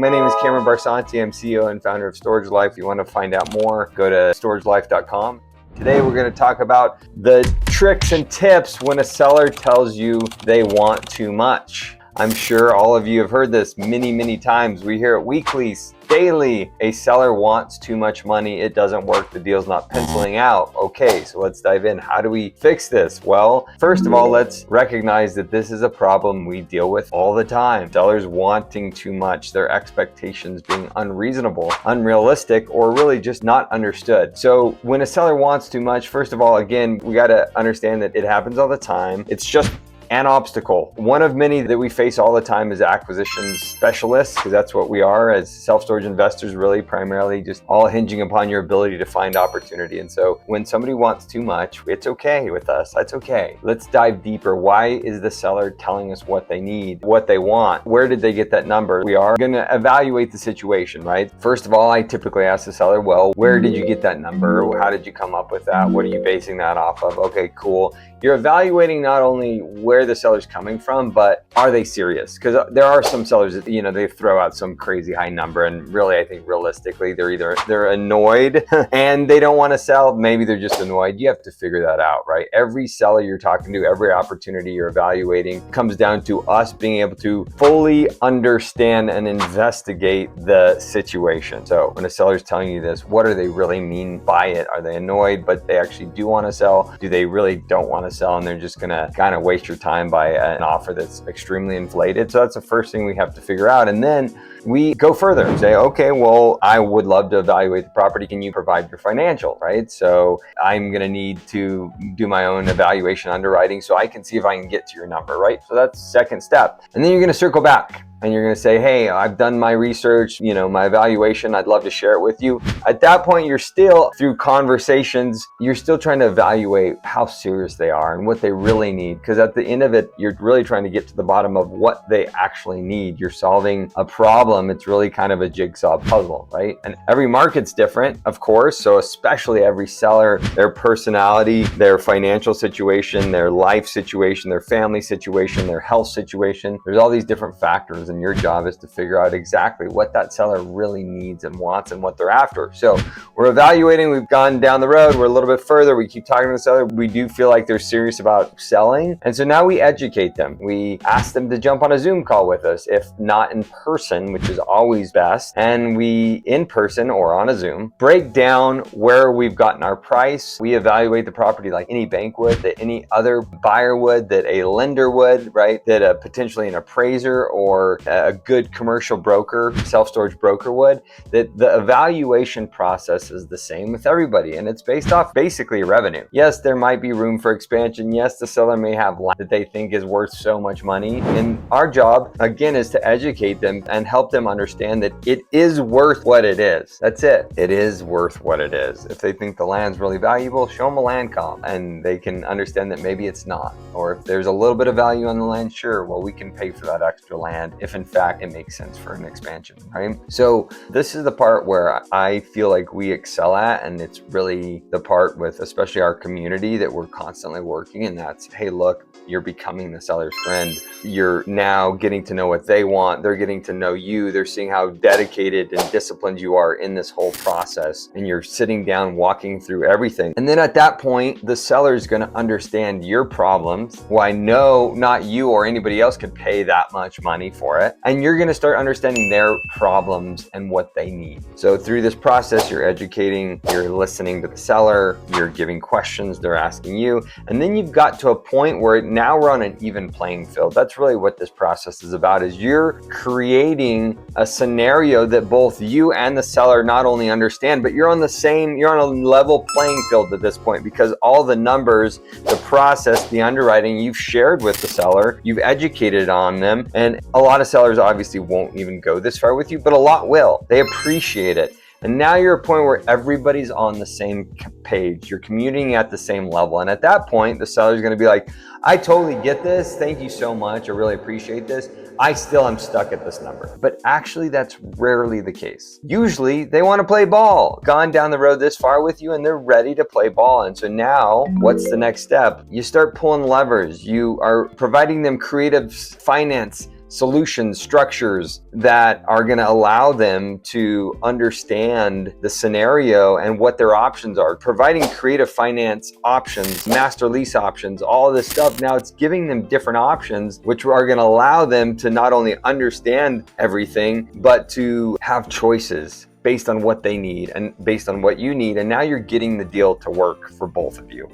My name is Cameron Barsanti. I'm CEO and founder of StorageLife. If you want to find out more, go to storagelife.com. Today we're going to talk about the tricks and tips when a seller tells you they want too much. I'm sure all of you have heard this many times. We hear it weekly, daily. A seller wants too much money. It doesn't work. The deal's not penciling out. Okay, so let's dive in. How do we fix this? Well, first of all, let's recognize that this is a problem we deal with all the time. Sellers wanting too much, their expectations being unreasonable, unrealistic, or really just not understood. So when a seller wants too much, first of all, again, we got to understand that it happens all the time. It's just an obstacle. One of many that we face all the time is acquisition specialists, because that's what we are as self-storage investors, really primarily just all hinging upon your ability to find opportunity. And so when somebody wants too much, it's okay with us. That's okay. Let's dive deeper. Why is the seller telling us what they need, what they want? Where did they get that number? We are going to evaluate the situation, right? First of all, I typically ask the seller, well, where did you get that number? How did you come up with that? What are you basing that off of? Okay, cool. You're evaluating not only where the seller's coming from, but are they serious? Because there are some sellers that, they throw out some crazy high number, and really, I think realistically, they're annoyed and they don't want to sell. Maybe they're just annoyed. You have to figure that out, right? Every seller you're talking to, every opportunity you're evaluating comes down to us being able to fully understand and investigate the situation. So when a seller's telling you this, what do they really mean by it? Are they annoyed, but they actually do want to sell? Do they really don't want to sell and they're just gonna kind of waste your time by an offer that's extremely inflated? So that's the first thing we have to figure out. And then we go further and say, okay, well, I would love to evaluate the property. Can you provide your financial, right? So I'm gonna need to do my own evaluation underwriting so I can see if I can get to your number, right? So that's second step. And then you're gonna circle back and you're gonna say, hey, I've done my research, my evaluation, I'd love to share it with you. At that point, you're still, through conversations, you're still trying to evaluate how serious they are and what they really need. Because at the end of it, you're really trying to get to the bottom of what they actually need. You're solving a problem. It's really kind of a jigsaw puzzle, right? And every market's different, of course. So especially every seller, their personality, their financial situation, their life situation, their family situation, their health situation, there's all these different factors. And your job is to figure out exactly what that seller really needs and wants and what they're after. So we're evaluating, we've gone down the road, we're a little bit further, we keep talking to the seller, we do feel like they're serious about selling. And so now we educate them. We ask them to jump on a Zoom call with us, if not in person, which is always best. And we, in person or on a Zoom, break down where we've gotten our price. We evaluate the property like any bank would, that any other buyer would, that a lender would, right? That potentially an appraiser or a good commercial broker, self-storage broker would, that the evaluation process is the same with everybody. And it's based off basically revenue. Yes, there might be room for expansion. Yes, the seller may have land that they think is worth so much money. And our job, again, is to educate them and help them understand that it is worth what it is. That's it. It is worth what it is. If they think the land's really valuable, show them a land comp and they can understand that maybe it's not. Or if there's a little bit of value on the land, sure, well, we can pay for that extra land if in fact it makes sense for an expansion, right? So this is the part where I feel like we excel at, and it's really the part with especially our community that we're constantly working, and that's, hey, look, you're becoming the seller's friend. You're now getting to know what they want. They're getting to know you. They're seeing how dedicated and disciplined you are in this whole process, and you're sitting down, walking through everything. And then at that point, the seller is going to understand your problems, why no, not you or anybody else could pay that much money for it. And you're going to start understanding their problems and what they need. So through this process, you're educating, you're listening to the seller, you're giving questions they're asking you, and then you've got to a point where now we're on an even playing field. That's really what this process is about, is you're creating a scenario that both you and the seller not only understand, but you're on a level playing field at this point, because all the numbers, the process, the underwriting you've shared with the seller, you've educated on them. And a lot of sellers obviously won't even go this far with you, but a lot will. They appreciate it. And now you're at a point where everybody's on the same page. You're commuting at the same level. And at that point, the seller's going to be like, I totally get this. Thank you so much. I really appreciate this. I still am stuck at this number. But actually, that's rarely the case. Usually, they want to play ball. Gone down the road this far with you, and they're ready to play ball. And so now, what's the next step? You start pulling levers. You are providing them creative finance solutions, structures that are going to allow them to understand the scenario and what their options are. Providing creative finance options, master lease options, all of this stuff. Now it's giving them different options, which are going to allow them to not only understand everything, but to have choices based on what they need and based on what you need. And now you're getting the deal to work for both of you.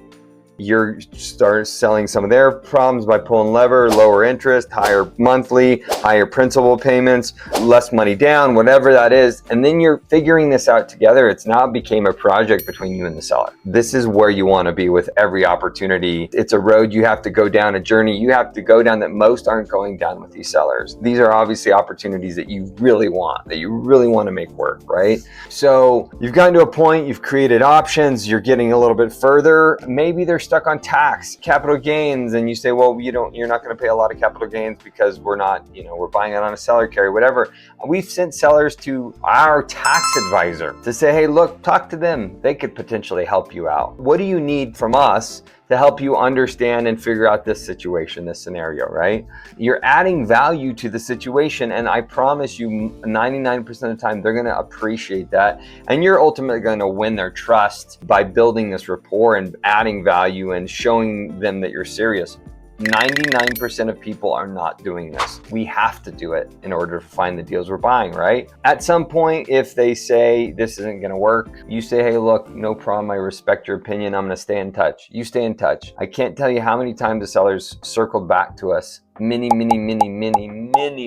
You're start selling some of their problems by pulling lever, lower interest, higher monthly, higher principal payments, less money down, whatever that is. And then you're figuring this out together. It's now became a project between you and the seller. This is where you want to be with every opportunity. It's a road you have to go down, a journey you have to go down that most aren't going down with these sellers. These are obviously opportunities that you really want, that you really want to make work, right? So you've gotten to a point, you've created options, you're getting a little bit further. Maybe they're stuck on tax, capital gains, and you say, well, you're not going to pay a lot of capital gains because we're not, we're buying it on a seller carry, whatever. We've sent sellers to our tax advisor to say, hey, look, talk to them. They could potentially help you out. What do you need from us to help you understand and figure out this situation, this scenario, right? You're adding value to the situation, and I promise you 99% of the time, they're gonna appreciate that. And you're ultimately gonna win their trust by building this rapport and adding value and showing them that you're serious. 99% of people are not doing this. We have to do it in order to find the deals we're buying, right? At some point, if they say this isn't gonna work, you say, hey, look, no problem, I respect your opinion, I'm gonna stay in touch. You stay in touch. I can't tell you how many times the sellers circled back to us many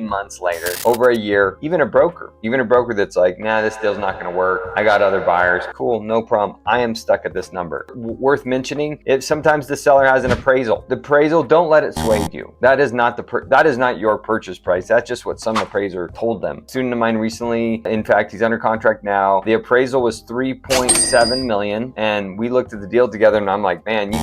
months later, over a year. Even a broker that's like, nah, this deal's not gonna work. I got other buyers. Cool, no problem. I am stuck at this number. Worth mentioning, if sometimes the seller has an appraisal. The appraisal, don't let it sway you. That is not your purchase price. That's just what some appraiser told them. A student of mine recently, in fact, he's under contract now. The appraisal was 3.7 million, and we looked at the deal together, and I'm like, man,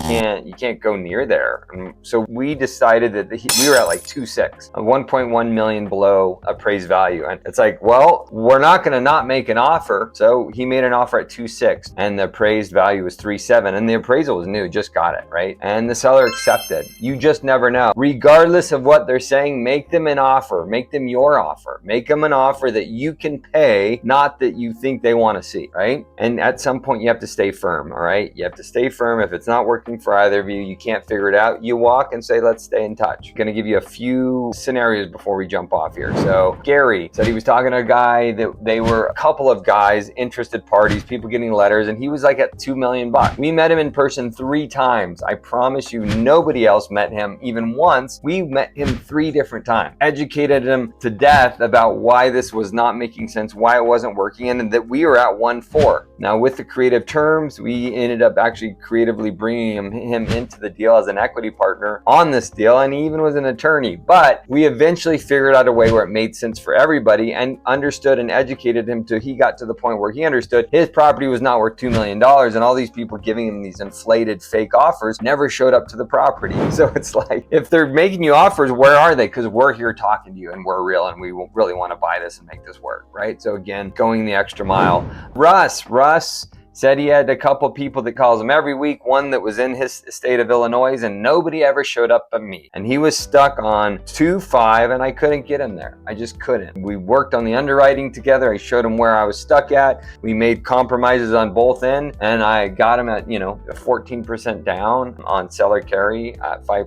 you can't go near there. And so we decided that we were at like 2.6, 1.1 million below appraised value. And it's like, well, we're not going to not make an offer. So he made an offer at 2.6 and the appraised value was 3.7 and the appraisal was new, just got it, right? And the seller accepted. You just never know. Regardless of what they're saying, make them an offer, make them your offer, make them an offer that you can pay, not that you think they want to see, right? And at some point you have to stay firm, all right? You have to stay firm. If it's not working for either of you, you can't figure it out, you walk and say, let's stay in touch. I'm going to give you a few scenarios before we jump off here. So Gary said he was talking to a guy that they were a couple of guys, interested parties, people getting letters, and he was like at $2 million. We met him in person 3 times. I promise you, nobody else met him even once. We met him 3 different times, educated him to death about why this was not making sense, why it wasn't working, and that we were at 1.4. Now with the creative terms, we ended up actually creatively bringing him into the deal as an equity partner on this deal, and he even was an attorney. But we eventually figured out a way where it made sense for everybody and understood and educated him till he got to the point where he understood his property was not worth $2 million, and all these people giving him these inflated fake offers never showed up to the property. So it's like, if they're making you offers, where are they? Because we're here talking to you and we're real and we really want to buy this and make this work, right? So again, going the extra mile. Russ said he had a couple people that calls him every week, one that was in his state of Illinois, and nobody ever showed up but me. And he was stuck on 2.5 and I couldn't get him there. I just couldn't. We worked on the underwriting together. I showed him where I was stuck at. We made compromises on both ends, and I got him at, 14% down on seller carry at 5.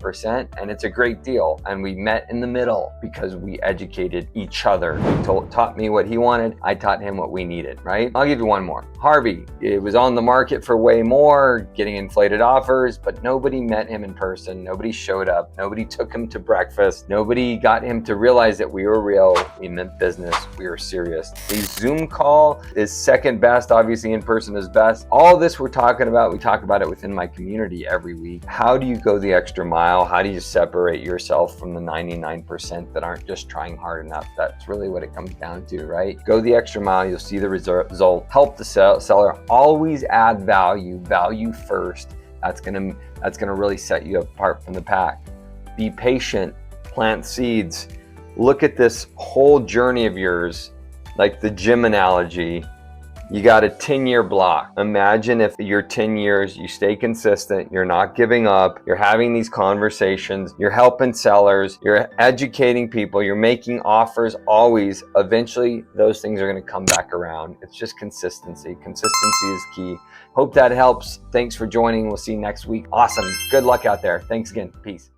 And it's a great deal. And we met in the middle because we educated each other. He taught me what he wanted. I taught him what we needed, right? I'll give you one more. Harvey, it was on the market for way more, getting inflated offers, but nobody met him in person. Nobody showed up. Nobody took him to breakfast. Nobody got him to realize that we were real. We meant business. We were serious. The Zoom call is second best. Obviously, in person is best. All this we're talking about, we talk about it within my community every week. How do you go the extra mile? How do you separate yourself from the 99% that aren't just trying hard enough? That's really what it comes down to, right? Go the extra mile. You'll see the result. Help the seller. Always add value first. That's gonna really set you apart from the pack. Be patient, plant seeds. Look at this whole journey of yours, like the gym analogy. You got a 10-year block. Imagine if your 10 years, you stay consistent, you're not giving up, you're having these conversations, you're helping sellers, you're educating people, you're making offers always. Eventually, those things are going to come back around. It's just consistency. Consistency is key. Hope that helps. Thanks for joining. We'll see you next week. Awesome. Good luck out there. Thanks again. Peace.